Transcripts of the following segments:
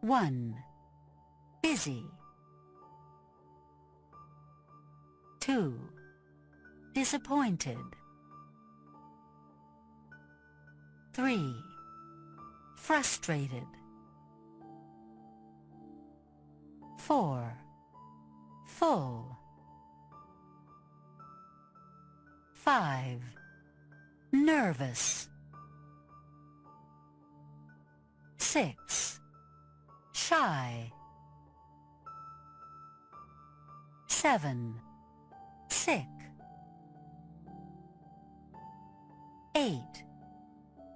1. Busy. 2. Disappointed. 3. Frustrated. 4. Full. 5. Nervous. 6. Shy. 7. Sick. 8.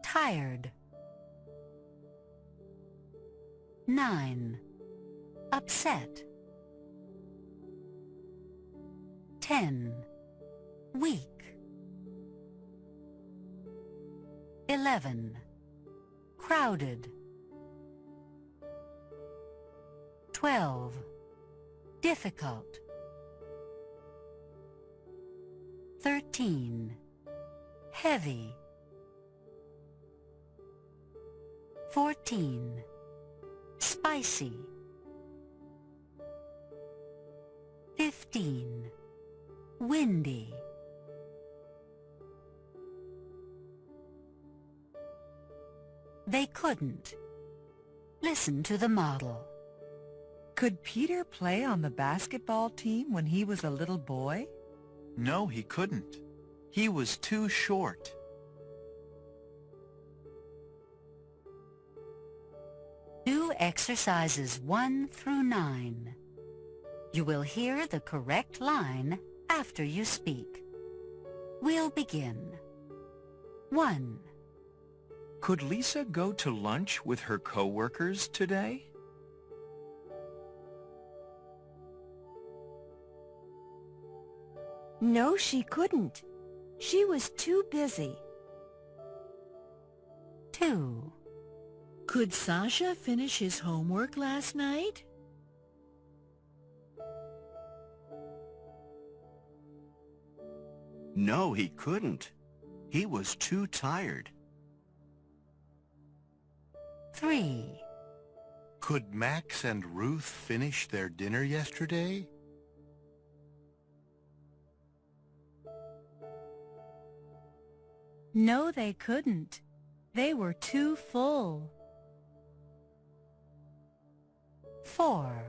Tired. 9. Upset. 10. Weak. 11. Crowded. 12. Difficult. 13. Heavy. 14. Spicy. 15. Windy. They couldn't. Listen to the model. Could Peter play on the basketball team when he was a little boy? No, he couldn't. He was too short. Do exercises 1 through 9. You will hear the correct line after you speak. We'll begin. 1. Could Lisa go to lunch with her coworkers today? No, she couldn't. She was too busy. 2. Could Sasha finish his homework last night? No, he couldn't. He was too tired. 3. Could Max and Ruth finish their dinner yesterday? No, they couldn't. They were too full. 4.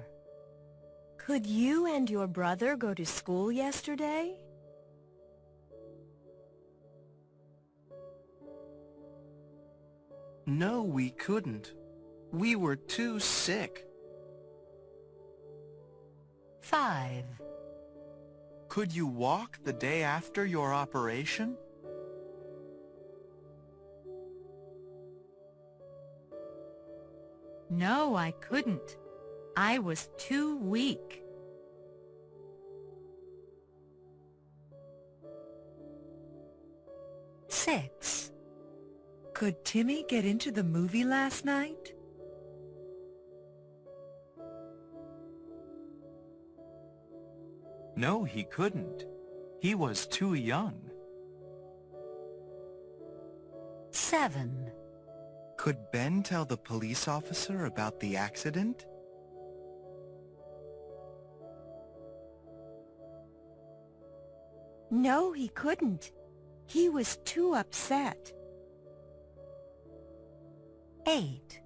Could you and your brother go to school yesterday? No, we couldn't. We were too sick. 5. Could you walk the day after your operation? No, I couldn't. I was too weak. 6. Could Timmy get into the movie last night? No, he couldn't. He was too young. 7. Could Ben tell the police officer about the accident? No, he couldn't. He was too upset. 8.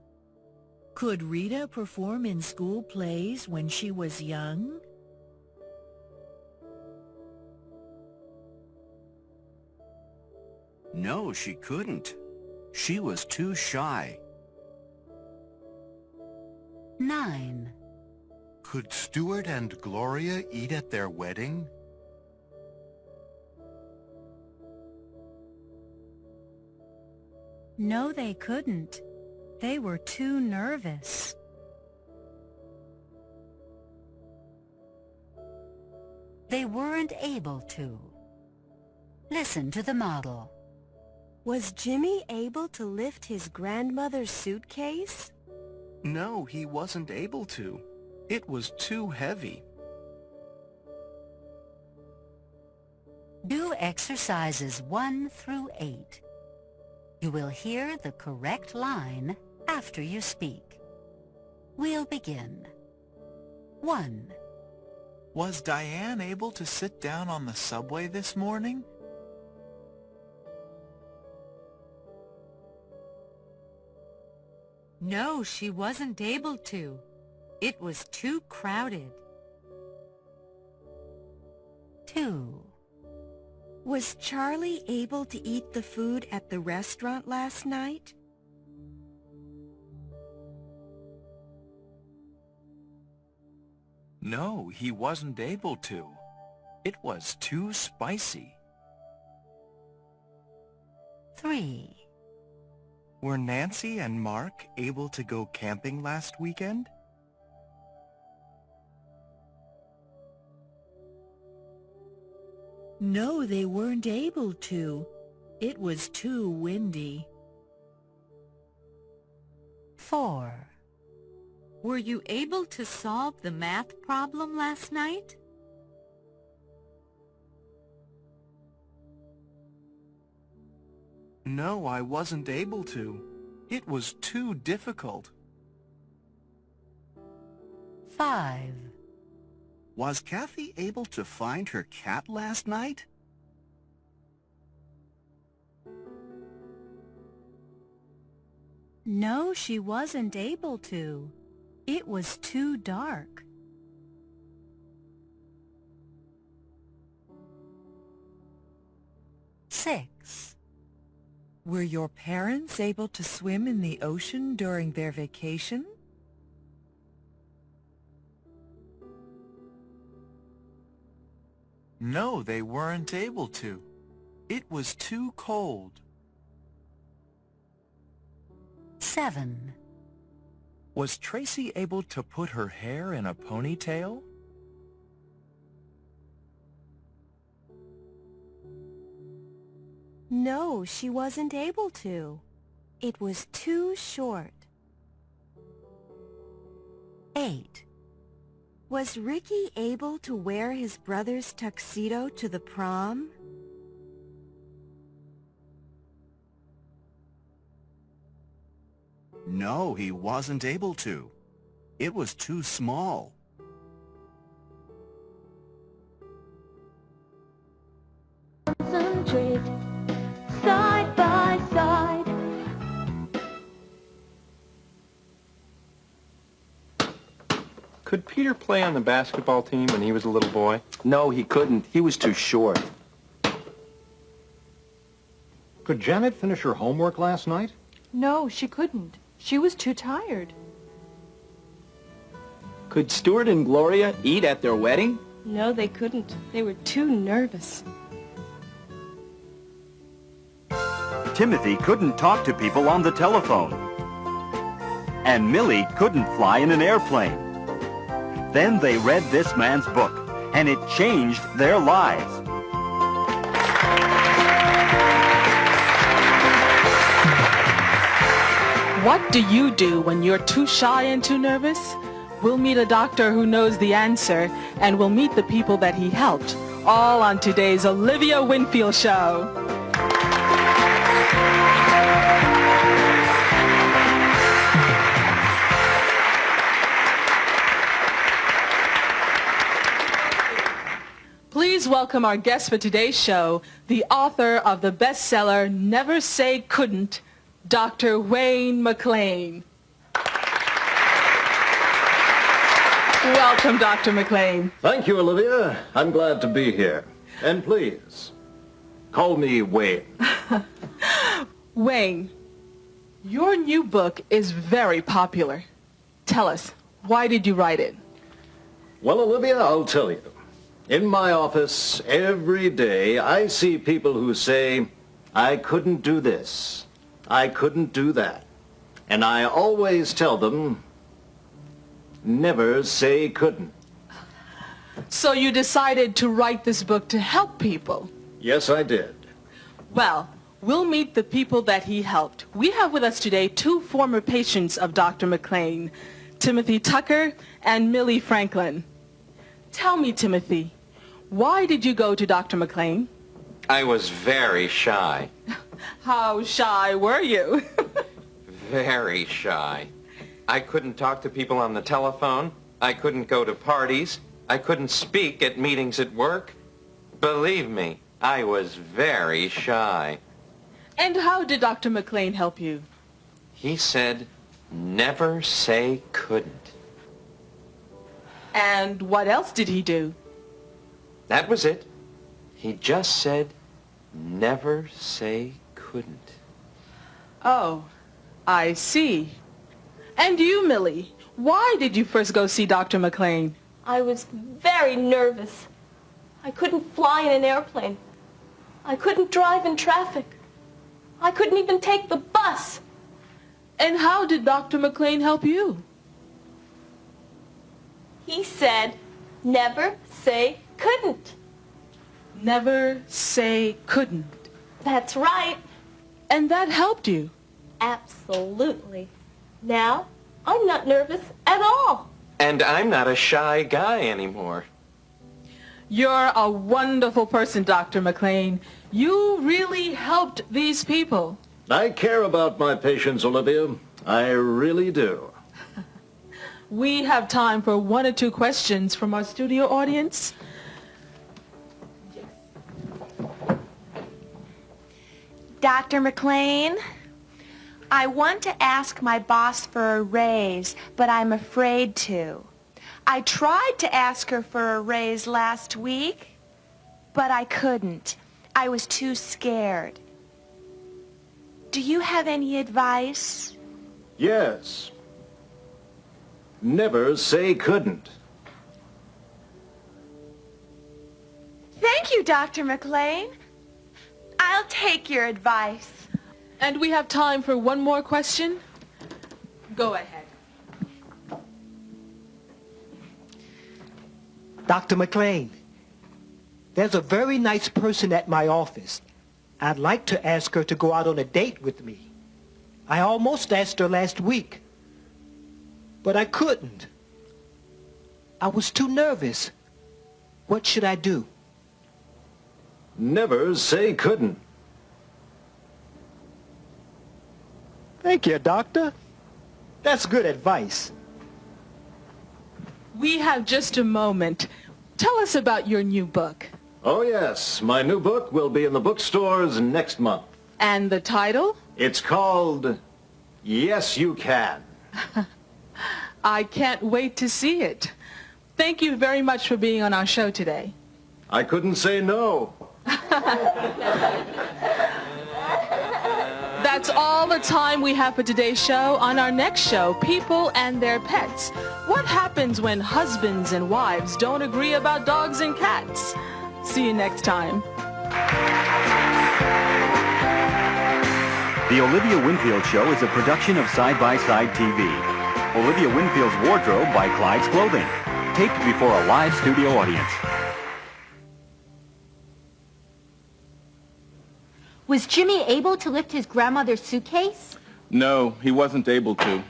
Could Rita perform in school plays when she was young? No, she couldn't. She was too shy. 9. Could Stuart and Gloria eat at their wedding? No, they couldn't. They were too nervous. 'They weren't able to. Listen to the model. Was Jimmy able to lift his grandmother's suitcase? No, he wasn't able to. It was too heavy. Do exercises 1 through 8. You will hear the correct line after you speak. We'll begin. 1. Was Diane able to sit down on the subway this morning? No, she wasn't able to. It was too crowded. 2. Was Charlie able to eat the food at the restaurant last night? No, he wasn't able to. It was too spicy. 3. Were Nancy and Mark able to go camping last weekend? No, they weren't able to. It was too windy. 4. Were you able to solve the math problem last night? No, I wasn't able to. It was too difficult. 5. Was Kathy able to find her cat last night? No, she wasn't able to. It was too dark. 6. Were your parents able to swim in the ocean during their vacation? No, they weren't able to. It was too cold. 7. Was Tracy able to put her hair in a ponytail? No, she wasn't able to. It was too short. 8. Was Ricky able to wear his brother's tuxedo to the prom? No, he wasn't able to. It was too small. Concentrate, side by side. Could Peter play on the basketball team when he was a little boy? No, he couldn't. He was too short. Could Janet finish her homework last night? No, she couldn't. She was too tired. Could Stuart and Gloria eat at their wedding? No, they couldn't. They were too nervous. Timothy couldn't talk to people on the telephone. And Millie couldn't fly in an airplane. Then they read this man's book, and it changed their lives. What do you do when you're too shy and too nervous? We'll meet a doctor who knows the answer, and we'll meet the people that he helped, all on today's Olivia Winfield Show. Please welcome our guest for today's show, the author of the bestseller Never Say Couldn't, Dr. Wayne McLean. Welcome, Dr. McLean. Thank you, Olivia. I'm glad to be here. And please, call me Wayne. Wayne, your new book is very popular. Tell us, why did you write it? Well, Olivia, I'll tell you. In my office, every day, I see people who say, I couldn't do this. I couldn't do that. And I always tell them, never say couldn't. So you decided to write this book to help people? Yes, I did. Well, we'll meet the people that he helped. We have with us today two former patients of Dr. McLean, Timothy Tucker and Millie Franklin. Tell me, Timothy, why did you go to Dr. McLean? I was very shy. How shy were you? Very shy. I couldn't talk to people on the telephone. I couldn't go to parties. I couldn't speak at meetings at work. Believe me, I was very shy. And how did Dr. McLean help you? He said, never say couldn't. And what else did he do? That was it. He just said, never say couldn't. Oh, I see. And you, Millie, why did you first go see Dr. McLean? I was very nervous. I couldn't fly in an airplane. I couldn't drive in traffic. I couldn't even take the bus. And how did Dr. McLean help you? He said, never say couldn't. Never say couldn't. That's right. And that helped you? Absolutely. Now, I'm not nervous at all. And I'm not a shy guy anymore. You're a wonderful person, Dr. McLean. You really helped these people. I care about my patients, Olivia. I really do. We have time for 1 or 2 questions from our studio audience. Dr. McLean, I want to ask my boss for a raise, but I'm afraid to. I tried to ask her for a raise last week, but I couldn't. I was too scared. Do you have any advice? Yes. Never say couldn't. Thank you, Dr. McLean. I'll take your advice. And we have time for 1 more question. Go ahead. Dr. McLean, there's a very nice person at my office. I'd like to ask her to go out on a date with me. I almost asked her last week, but I couldn't. I was too nervous. What should I do? Never say couldn't. Thank you, Doctor. That's good advice. We have just a moment. Tell us about your new book. Oh, yes. My new book will be in the bookstores next month. And the title? It's called Yes, You Can. I can't wait to see it. Thank you very much for being on our show today. I couldn't say no. That's all the time we have for today's show. On our next show, People and Their Pets. What happens when husbands and wives don't agree about dogs and cats? See you next time. The Olivia Winfield Show is a production of Side by Side TV. Olivia Winfield's wardrobe by Clyde's Clothing. Taped before a live studio audience. Was Jimmy able to lift his grandmother's suitcase? No, he wasn't able to.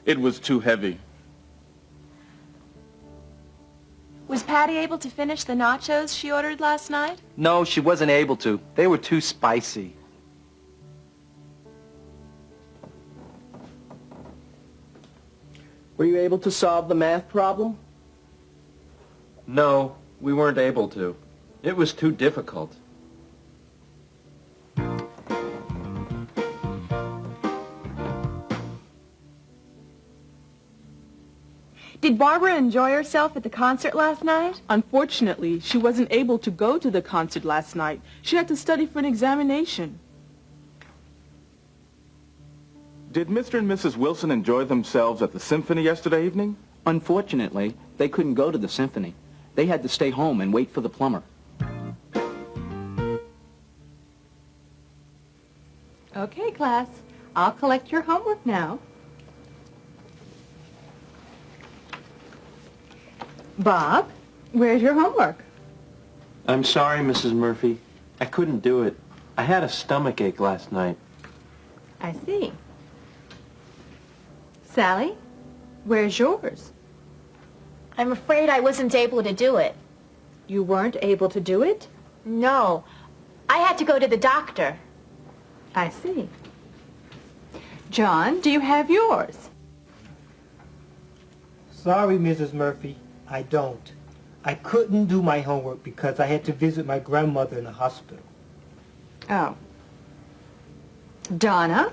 It was too heavy. Was Patty able to finish the nachos she ordered last night? No, she wasn't able to. They were too spicy. Were you able to solve the math problem? No, we weren't able to. It was too difficult. Did Barbara enjoy herself at the concert last night? Unfortunately, she wasn't able to go to the concert last night. She had to study for an examination. Did Mr. and Mrs. Wilson enjoy themselves at the symphony yesterday evening? Unfortunately, they couldn't go to the symphony. They had to stay home and wait for the plumber. Okay, class. I'll collect your homework now. Bob, where's your homework? I'm sorry, Mrs. Murphy. I couldn't do it. I had a stomachache last night. I see. Sally, where's yours? I'm afraid I wasn't able to do it. You weren't able to do it? No. I had to go to the doctor. I see. John, do you have yours? Sorry, Mrs. Murphy, I don't. I couldn't do my homework because I had to visit my grandmother in the hospital. Oh. Donna?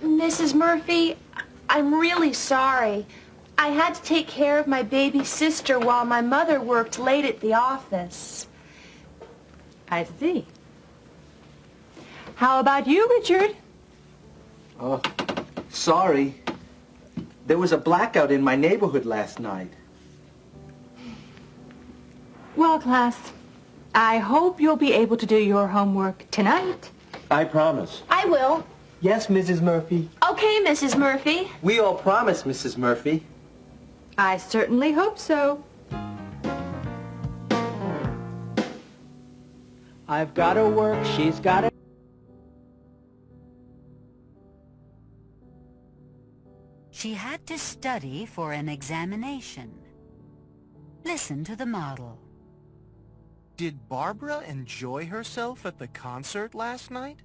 Mrs. Murphy, I'm really sorry. I had to take care of my baby sister while my mother worked late at the office. I see. How about you, Richard? Oh, sorry. There was a blackout in my neighborhood last night. Well, class, I hope you'll be able to do your homework tonight. I promise. I will. Yes, Mrs. Murphy. Okay, Mrs. Murphy. We all promise, Mrs. Murphy. I certainly hope so. I've got to work, she's got to... She had to study for an examination. Listen to the model. Did Barbara enjoy herself at the concert last night?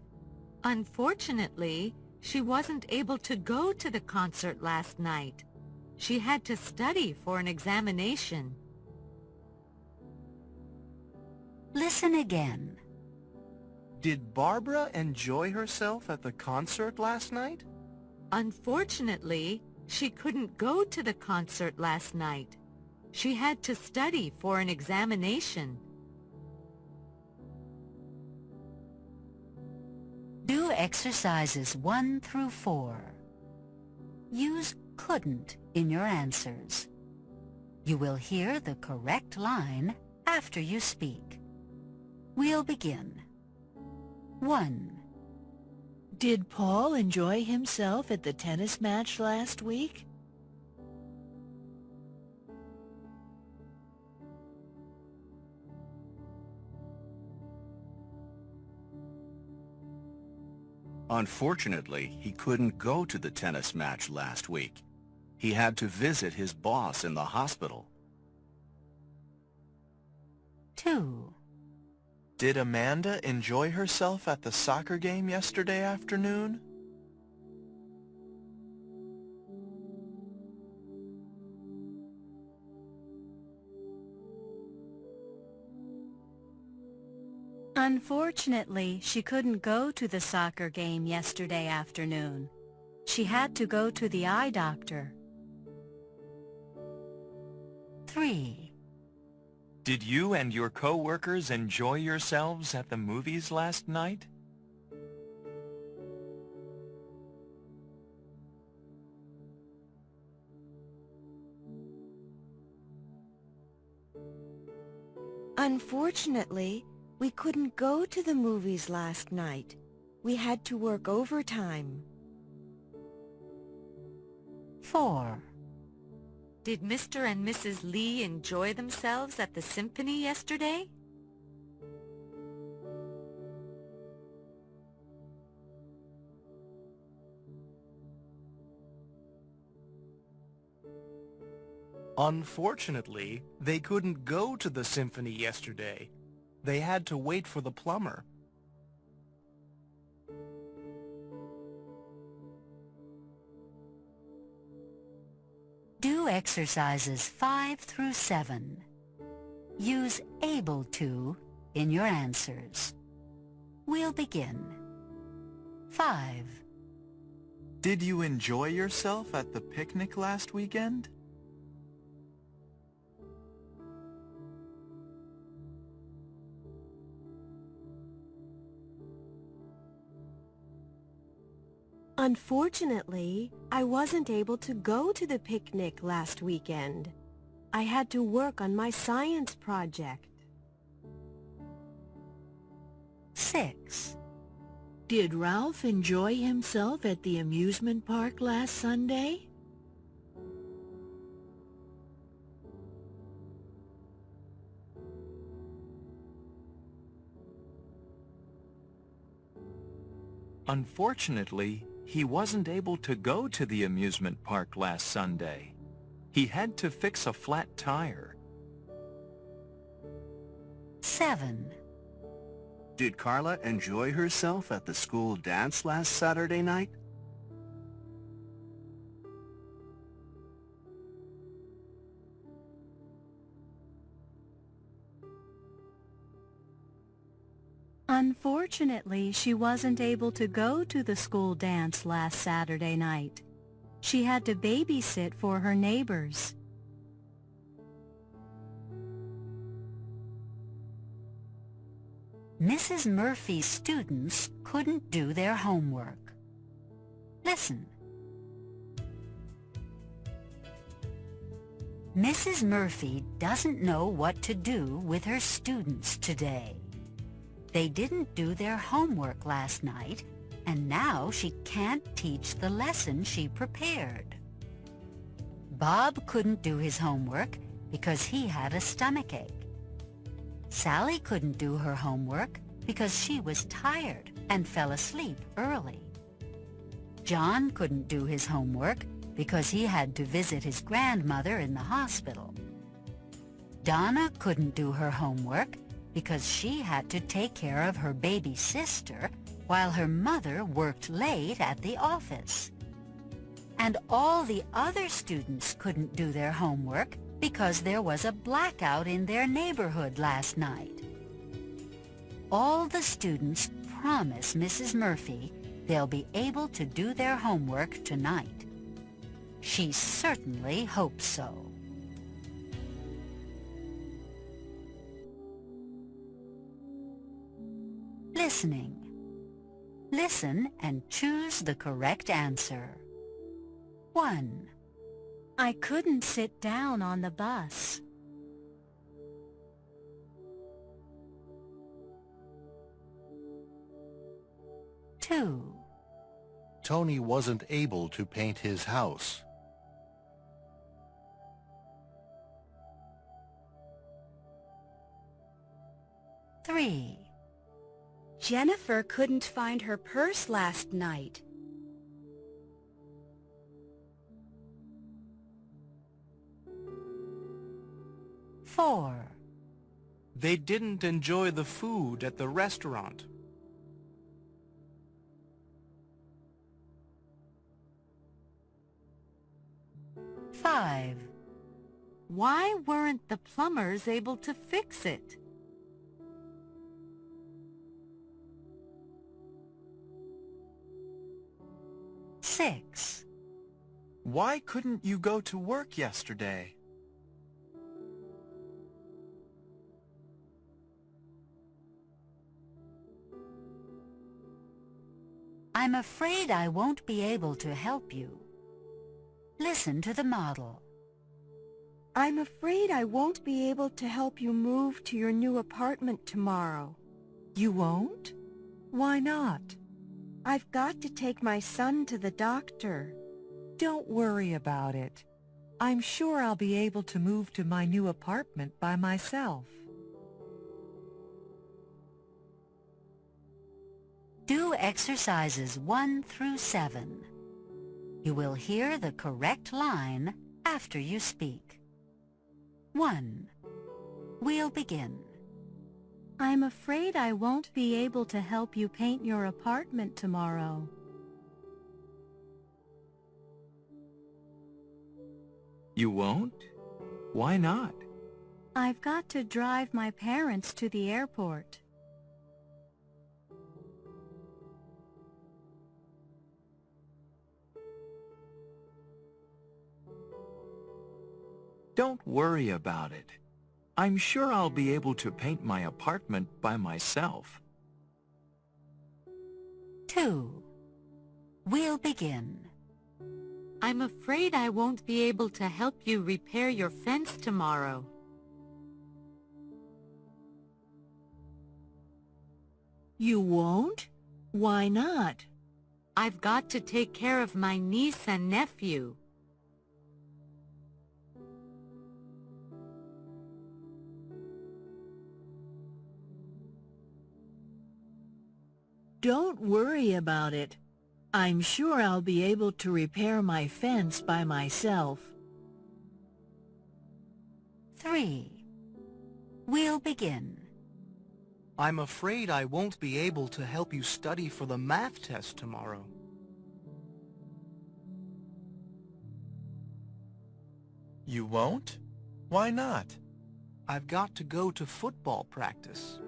Unfortunately, she wasn't able to go to the concert last night. She had to study for an examination. Listen again. Did Barbara enjoy herself at the concert last night? Unfortunately, she couldn't go to the concert last night. She had to study for an examination. Do exercises 1 through 4. Use couldn't in your answers. You will hear the correct line after you speak. We'll begin. 1. Did Paul enjoy himself at the tennis match last week? Unfortunately, he couldn't go to the tennis match last week. He had to visit his boss in the hospital. 2. Did Amanda enjoy herself at the soccer game yesterday afternoon? Unfortunately, she couldn't go to the soccer game yesterday afternoon. She had to go to the eye doctor. 3. Did you and your co-workers enjoy yourselves at the movies last night? Unfortunately, we couldn't go to the movies last night. We had to work overtime. 4. Did Mr. and Mrs. Lee enjoy themselves at the symphony yesterday? Unfortunately, they couldn't go to the symphony yesterday. They had to wait for the plumber. Do exercises 5 through 7. Use able to in your answers. We'll begin. 5. Did you enjoy yourself at the picnic last weekend? Unfortunately, I wasn't able to go to the picnic last weekend. I had to work on my science project. 6. Did Ralph enjoy himself at the amusement park last Sunday? Unfortunately, he wasn't able to go to the amusement park last Sunday. He had to fix a flat tire. 7. Did Carla enjoy herself at the school dance last Saturday night? Unfortunately, she wasn't able to go to the school dance last Saturday night. She had to babysit for her neighbors. Mrs. Murphy's students couldn't do their homework. Listen. Mrs. Murphy doesn't know what to do with her students today. They didn't do their homework last night, and now she can't teach the lesson she prepared. Bob couldn't do his homework because he had a stomachache. Sally couldn't do her homework because she was tired and fell asleep early. John couldn't do his homework because he had to visit his grandmother in the hospital. Donna couldn't do her homework because she had to take care of her baby sister while her mother worked late at the office. And all the other students couldn't do their homework because there was a blackout in their neighborhood last night. All the students promise Mrs. Murphy they'll be able to do their homework tonight. She certainly hopes so. Listening. Listen and choose the correct answer. 1. I couldn't sit down on the bus. 2. Tony wasn't able to paint his house. 3. Jennifer couldn't find her purse last night. 4. They didn't enjoy the food at the restaurant. 5. Why weren't the plumbers able to fix it? 6. Why couldn't you go to work yesterday? 'I'm afraid I won't be able to help you. Listen to the model. I'm afraid I won't be able to help you move to your new apartment tomorrow. You won't? Why not? I've got to take my son to the doctor. Don't worry about it. I'm sure I'll be able to move to my new apartment by myself. Do exercises 1 through 7. You will hear the correct line after you speak. 1. We'll begin. I'm afraid I won't be able to help you paint your apartment tomorrow. You won't? Why not? I've got to drive my parents to the airport. Don't worry about it. I'm sure I'll be able to paint my apartment by myself. 2. We'll begin. I'm afraid I won't be able to help you repair your fence tomorrow. You won't? Why not? I've got to take care of my niece and nephew. Don't worry about it. I'm sure I'll be able to repair my fence by myself. 3. We'll begin. I'm afraid I won't be able to help you study for the math test tomorrow. You won't? Why not? I've got to go to football practice.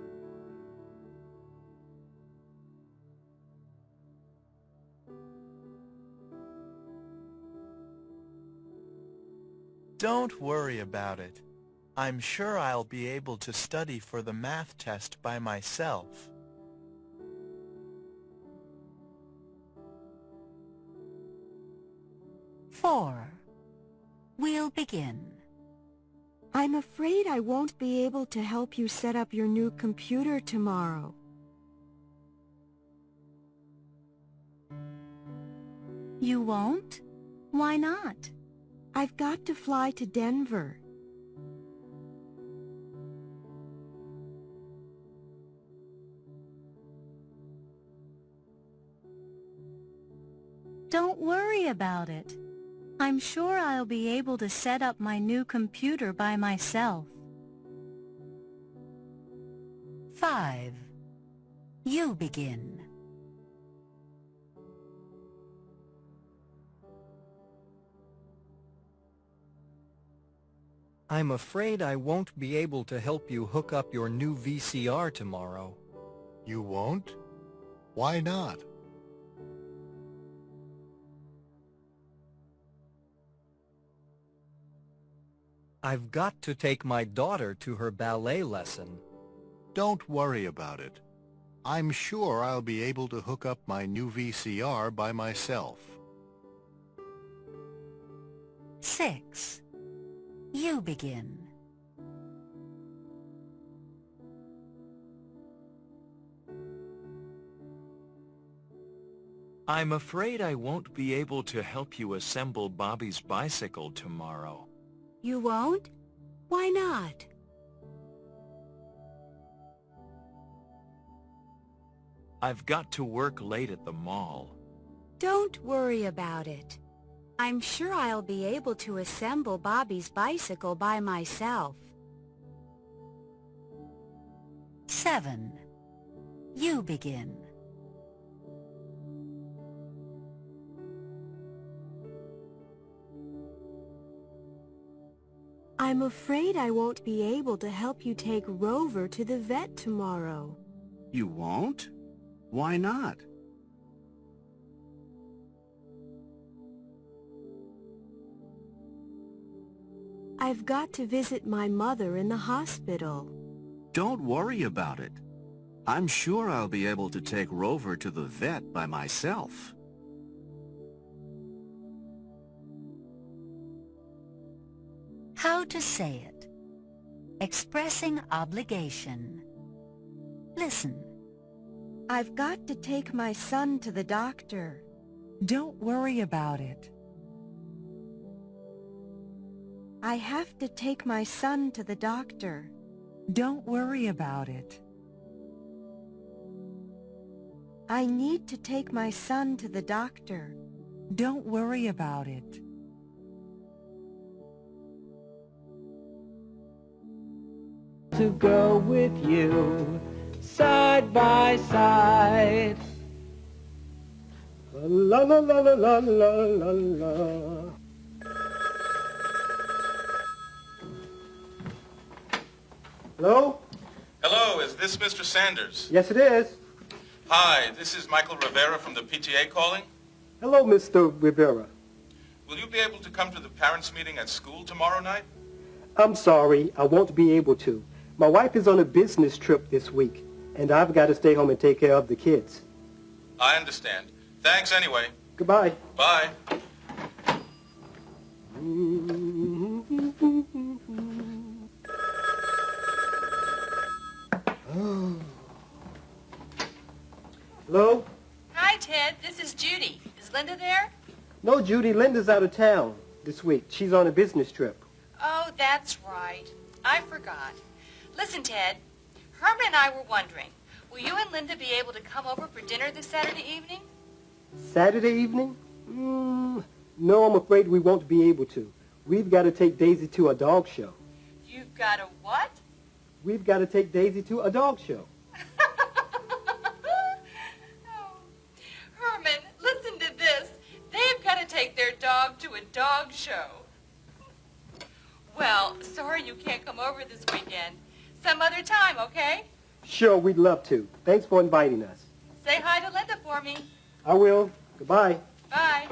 Don't worry about it. I'm sure I'll be able to study for the math test by myself. Four. We'll begin. I'm afraid I won't be able to help you set up your new computer tomorrow. You won't? Why not? I've got to fly to Denver. Don't worry about it. I'm sure I'll be able to set up my new computer by myself. 5. You begin. I'm afraid I won't be able to help you hook up your new VCR tomorrow. You won't? Why not? I've got to take my daughter to her ballet lesson. Don't worry about it. I'm sure I'll be able to hook up my new VCR by myself. 6. You begin. I'm afraid I won't be able to help you assemble Bobby's bicycle tomorrow. You won't? Why not? I've got to work late at the mall. Don't worry about it. I'm sure I'll be able to assemble Bobby's bicycle by myself. 7. You begin. I'm afraid I won't be able to help you take Rover to the vet tomorrow. You won't? Why not? I've got to visit my mother in the hospital. Don't worry about it. I'm sure I'll be able to take Rover to the vet by myself. How to say it. Expressing obligation. Listen. I've got to take my son to the doctor. Don't worry about it. I have to take my son to the doctor. Don't worry about it. I need to take my son to the doctor. Don't worry about it. To go with you, side by side. La la la la la la la la. Hello? Hello, is this Mr. Sanders? Yes, it is. Hi, this is Michael Rivera from the PTA calling. Hello, Mr. Rivera. Will you be able to come to the parents' meeting at school tomorrow night? I'm sorry, I won't be able to. My wife is on a business trip this week, and I've got to stay home and take care of the kids. I understand. Thanks anyway. Goodbye. Bye. Hello? Hi, Ted. This is Judy. Is Linda there? No, Judy, Linda's out of town this week. She's on a business trip. Oh, that's right. I forgot. Listen, Ted. Herman and I were wondering, will you and Linda be able to come over for dinner this Saturday evening? Saturday evening? No, I'm afraid we won't be able to. We've got to take Daisy to a dog show. You've got a what? We've got to take Daisy to a dog show. Herman, listen to this. They've got to take their dog to a dog show. Well, sorry you can't come over this weekend. Some other time, okay? Sure, we'd love to. Thanks for inviting us. Say hi to Linda for me. I will. Goodbye. Bye.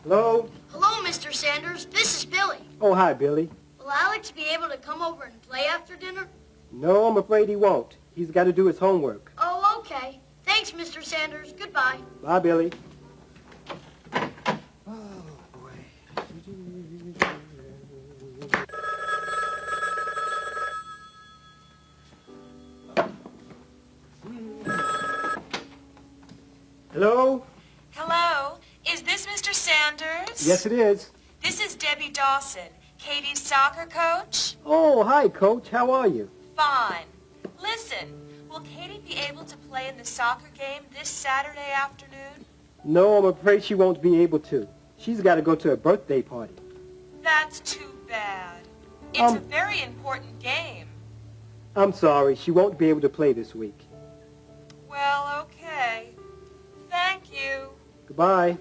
Hello? Hello, Mr. Sanders. This is Billy. Oh, hi, Billy. Will Alex be able to come over and play after dinner? No, I'm afraid he won't. He's got to do his homework. Oh, okay. Thanks, Mr. Sanders. Goodbye. Bye, Billy. Hello? Hello, is this Mr. Sanders? Yes, it is. This is Debbie Dawson, Katie's soccer coach. Oh, hi, Coach. How are you? Fine. Listen, will Katie be able to play in the soccer game this Saturday afternoon? No, I'm afraid she won't be able to. She's got to go to a birthday party. That's too bad. It's a very important game. I'm sorry. She won't be able to play this week. Well, okay. Thank you. Goodbye.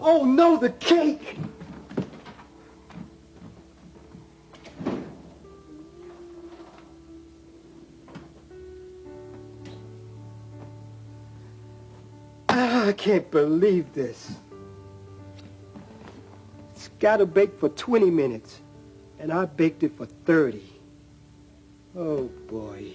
Oh, no, the cake! I can't believe this. It's got to bake for 20 minutes, and I baked it for 30. Oh, boy.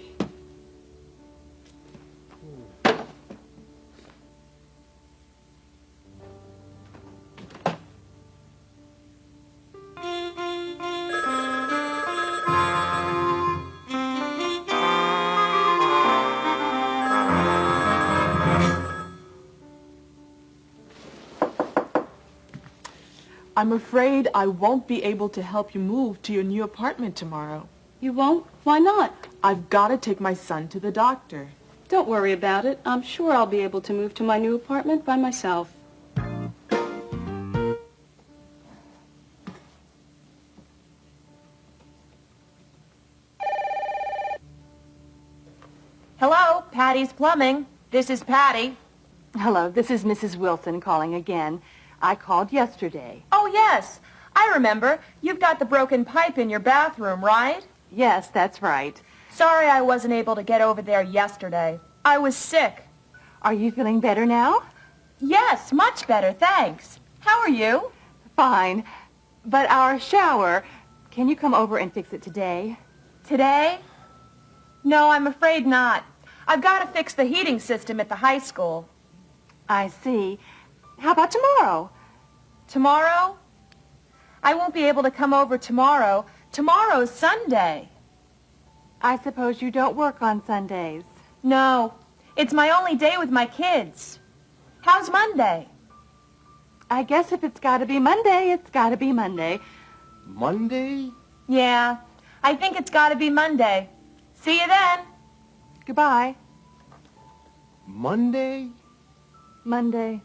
I'm afraid I won't be able to help you move to your new apartment tomorrow. You won't? Why not? I've got to take my son to the doctor. Don't worry about it. I'm sure I'll be able to move to my new apartment by myself. Hello, Patty's Plumbing. This is Patty. Hello, this is Mrs. Wilson calling again. I called yesterday. Oh, yes. I remember. You've got the broken pipe in your bathroom, right? Yes, that's right. Sorry I wasn't able to get over there yesterday. I was sick. Are you feeling better now? Yes, much better, thanks. How are you? Fine. But our shower, can you come over and fix it today? Today? No, I'm afraid not. I've got to fix the heating system at the high school. I see. How about tomorrow? Tomorrow? I won't be able to come over tomorrow. Tomorrow's Sunday. I suppose you don't work on Sundays. No, it's my only day with my kids. How's Monday? I guess if it's got to be Monday, it's got to be Monday. Monday? Yeah, I think it's got to be Monday. See you then. Goodbye. Monday? Monday.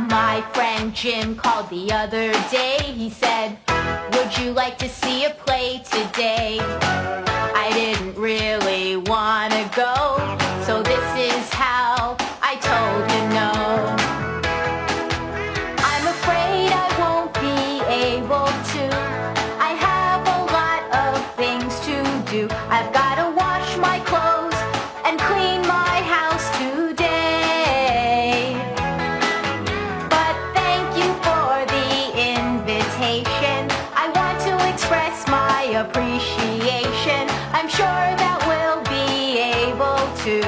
My friend Jim called the other day. He said, would you like to see a play today? I didn't really want to go, so this is how I told him no. I'm afraid I won't be able to. I have a lot of things to do. I've got to wash my clothes and clean my house today. But thank you for the invitation. I want to express my appreciation. I'm sure that we'll be able to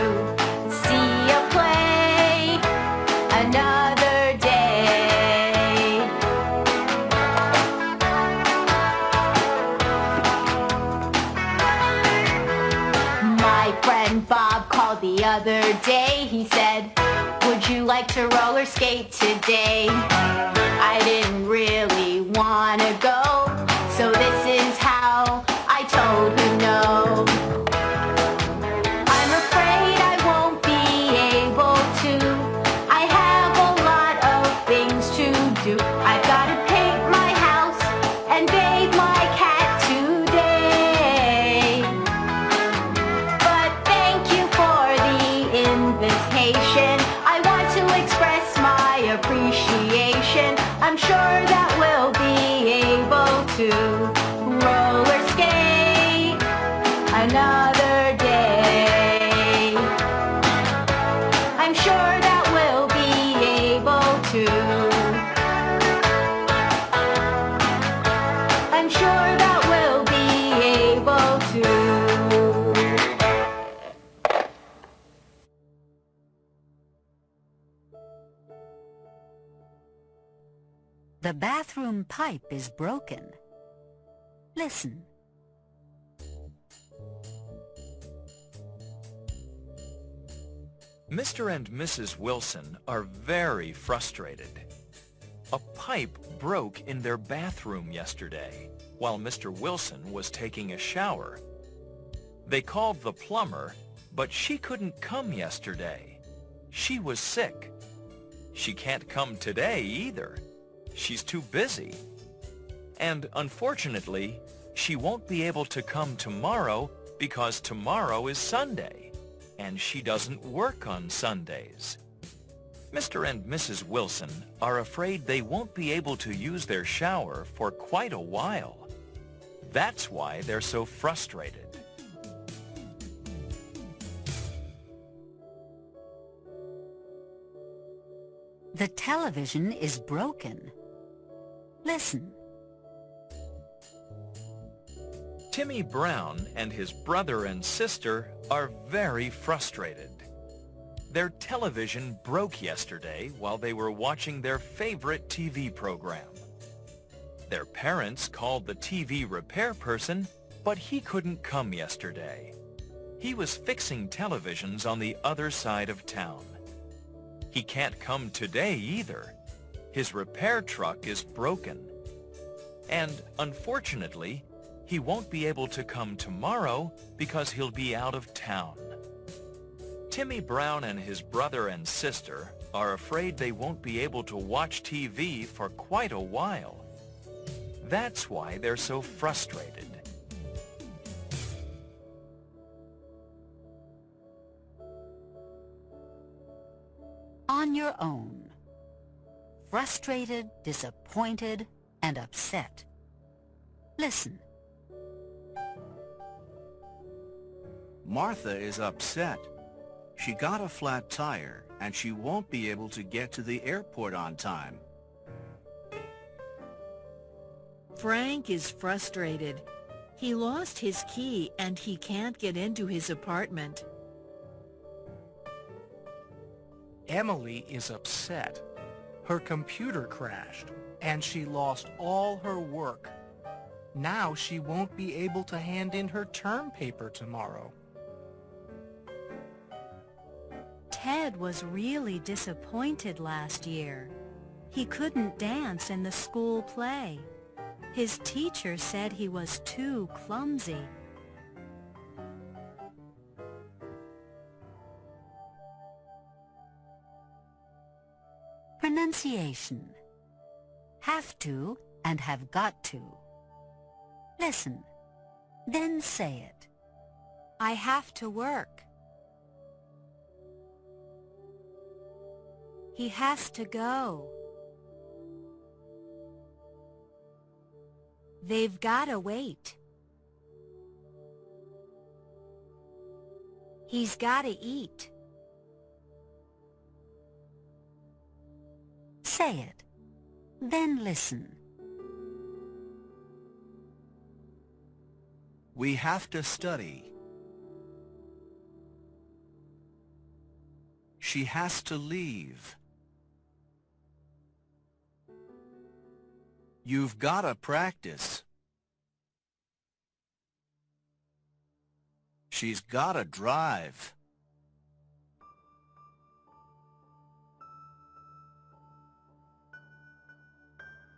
see a play another day. My friend Bob called the other day. He said, would you like to roller skate today? I didn't really want to go, so this is how I told him no. I'm afraid I won't be able to. I have a lot of things to do. I've got to paint my house and bathe my cat today. another day. I'm sure that we'll be able to. I'm sure that we'll be able to. The bathroom pipe is broken. Listen. Mr. and Mrs. Wilson are very frustrated. A pipe broke in their bathroom yesterday while Mr. Wilson was taking a shower. They called the plumber, but she couldn't come yesterday. She was sick. She can't come today either. She's too busy. And unfortunately, she won't be able to come tomorrow because tomorrow is Sunday, and she doesn't work on Sundays. Mr. and Mrs. Wilson are afraid they won't be able to use their shower for quite a while. That's why they're so frustrated. The television is broken. Listen. Timmy Brown and his brother and sister are very frustrated. Their television broke yesterday while they were watching their favorite TV program. Their parents called the TV repair person, but he couldn't come yesterday. He was fixing televisions on the other side of town. He can't come today either. His repair truck is broken. And unfortunately, he won't be able to come tomorrow because he'll be out of town. Timmy Brown and his brother and sister are afraid they won't be able to watch TV for quite a while. That's why they're so frustrated. On your own. Frustrated, disappointed, and upset. Listen. Martha is upset. She got a flat tire and she won't be able to get to the airport on time. Frank is frustrated. He lost his key and he can't get into his apartment. Emily is upset. Her computer crashed and she lost all her work. Now she won't be able to hand in her term paper tomorrow. Ted was really disappointed last year. He couldn't dance in the school play. His teacher said he was too clumsy. Pronunciation. Have to and have got to. Listen, then say it. I have to work. He has to go. They've gotta wait. He's gotta eat. Say it. Then listen. We have to study. She has to leave. You've gotta practice. She's gotta drive.